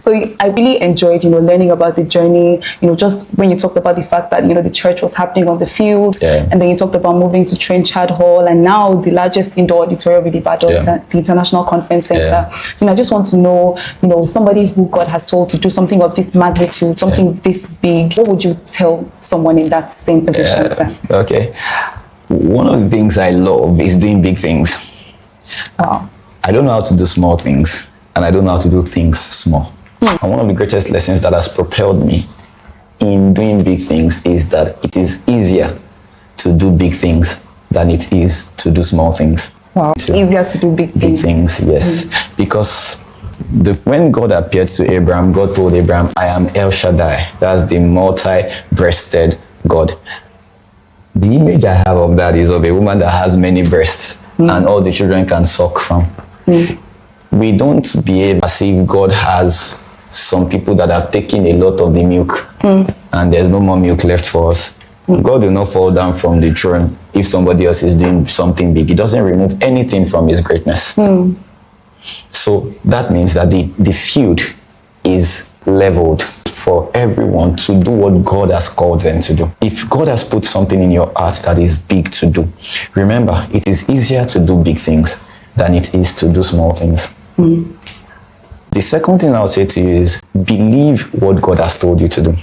So I really enjoyed, learning about the journey, just when you talked about the fact that, the church was happening on the field, and then you talked about moving to Trenchard Hall, and now the largest indoor auditorium in Ibadan, the International Conference Center. I just want to know, somebody who God has told to do something of this magnitude, something this big, what would you tell someone in that same position? Okay. One of the things I love is doing big things. Wow. I don't know how to do small things, and I don't know how to do things small. And one of the greatest lessons that has propelled me in doing big things is that it is easier to do big things than it is to do small things. Wow, it's easier to do big things. Yes. Because when God appeared to Abraham, God told Abraham, I am El Shaddai. That's the multi-breasted God. The image I have of that is of a woman that has many breasts and all the children can suck from. We don't behave as if God has some people that have taken a lot of the milk and there's no more milk left for us. God will not fall down from the throne if somebody else is doing something big. He doesn't remove anything from his greatness. So that means that the field is leveled for everyone to do what God has called them to do. If God has put something in your heart that is big to do, remember, it is easier to do big things than it is to do small things. The second thing I'll say to you is believe what God has told you to do.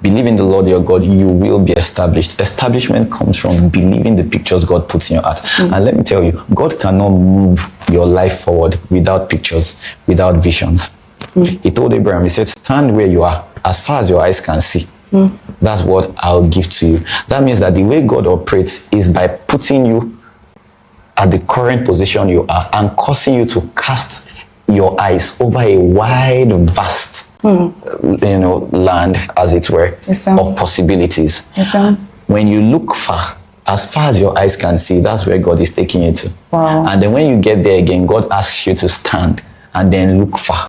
Believe in the Lord your God, you will be established. Establishment comes from believing the pictures God puts in your heart. And let me tell you, God cannot move your life forward without pictures, without visions. He told Abraham, he said, stand where you are, as far as your eyes can see. That's what I'll give to you. That means that the way God operates is by putting you at the current position you are and causing you to cast your eyes over a wide, vast, land, as it were, of possibilities. When you look far as your eyes can see, that's where God is taking you to. Wow. And then when you get there again, God asks you to stand and then look far.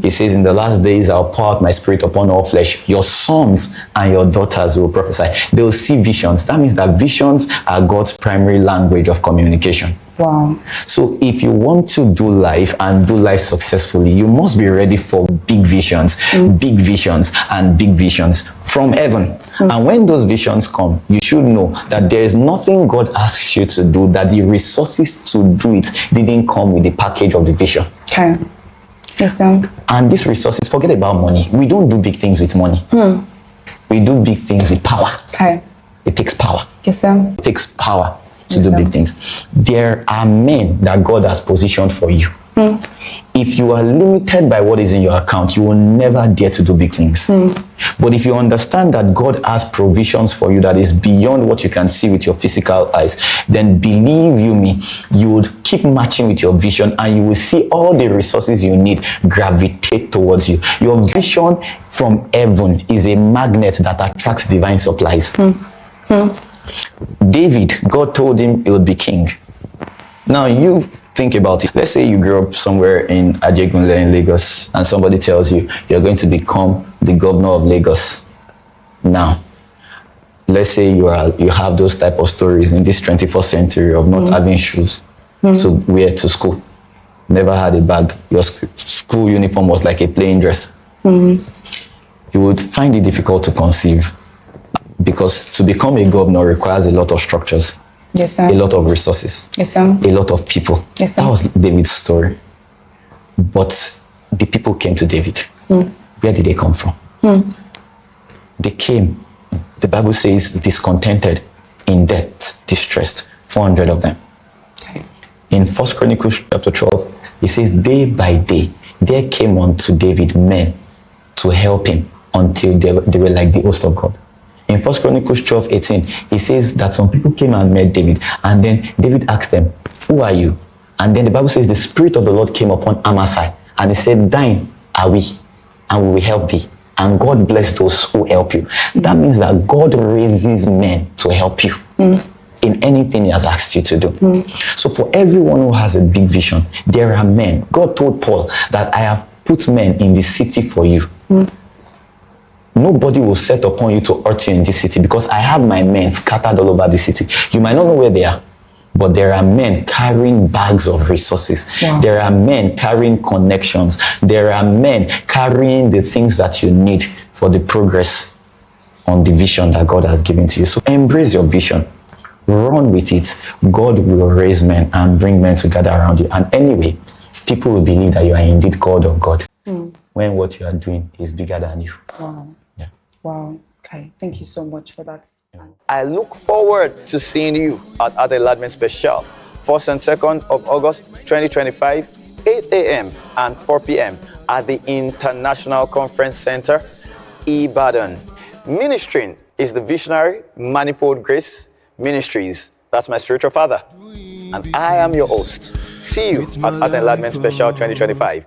He says, in the last days, I'll pour out my spirit upon all flesh. Your sons and your daughters will prophesy. They'll see visions. That means that visions are God's primary language of communication. Wow. So if you want to do life and do life successfully, you must be ready for big visions, and big visions from heaven. And when those visions come, you should know that there is nothing God asks you to do, that the resources to do it didn't come with the package of the vision. Okay. Yes, sir. And these resources, forget about money. We don't do big things with money. We do big things with power. Okay. It takes power. Yes, sir. It takes power to do big things. There are men that God has positioned for you. If you are limited by what is in your account, you will never dare to do big things. But if you understand that God has provisions for you that is beyond what you can see with your physical eyes, then believe you me, you would keep marching with your vision and you will see all the resources you need gravitate towards you. Your vision from heaven is a magnet that attracts divine supplies. David, God told him he would be king. Now you think about it. Let's say you grew up somewhere in Ajegunle in Lagos and somebody tells you you're going to become the governor of Lagos. Now, let's say you have those type of stories in this 21st century of not having shoes to wear to school. Never had a bag. Your school uniform was like a plain dress. You would find it difficult to conceive because to become a governor requires a lot of structures. Yes, sir. A lot of resources. Yes, sir. A lot of people. Yes, sir. That was David's story. But the people came to David. Where did they come from? They came, the Bible says, discontented, in debt, distressed. 400 of them. Okay. In 1 Chronicles chapter 12, it says, day by day, there came unto David men to help him until they were like the host of God. In 1 Chronicles 12:18, it says that some people came and met David, and then David asked them, who are you? And then the Bible says the Spirit of the Lord came upon Amasai, and he said, thine are we, and we will help thee. And God bless those who help you. That means that God raises men to help you in anything he has asked you to do. So for everyone who has a big vision, there are men. God told Paul that I have put men in the city for you. Nobody will set upon you to hurt you in this city because I have my men scattered all over the city. You might not know where they are, but there are men carrying bags of resources. Wow. There are men carrying connections. There are men carrying the things that you need for the progress on the vision that God has given to you. So embrace your vision. Run with it. God will raise men and bring men together around you. And anyway, people will believe that you are indeed called of God when what you are doing is bigger than you. Wow. Yeah. Wow. Okay. Thank you so much for that. I look forward to seeing you at the Enlargement Speciale, 1st and 2nd of August 2025, 8 a.m. and 4 p.m. at the International Conference Center, Ibadan. Ministering is the visionary Manifold Grace Ministries. That's my spiritual father. And I am your host. See you at the Enlargement Speciale 2025.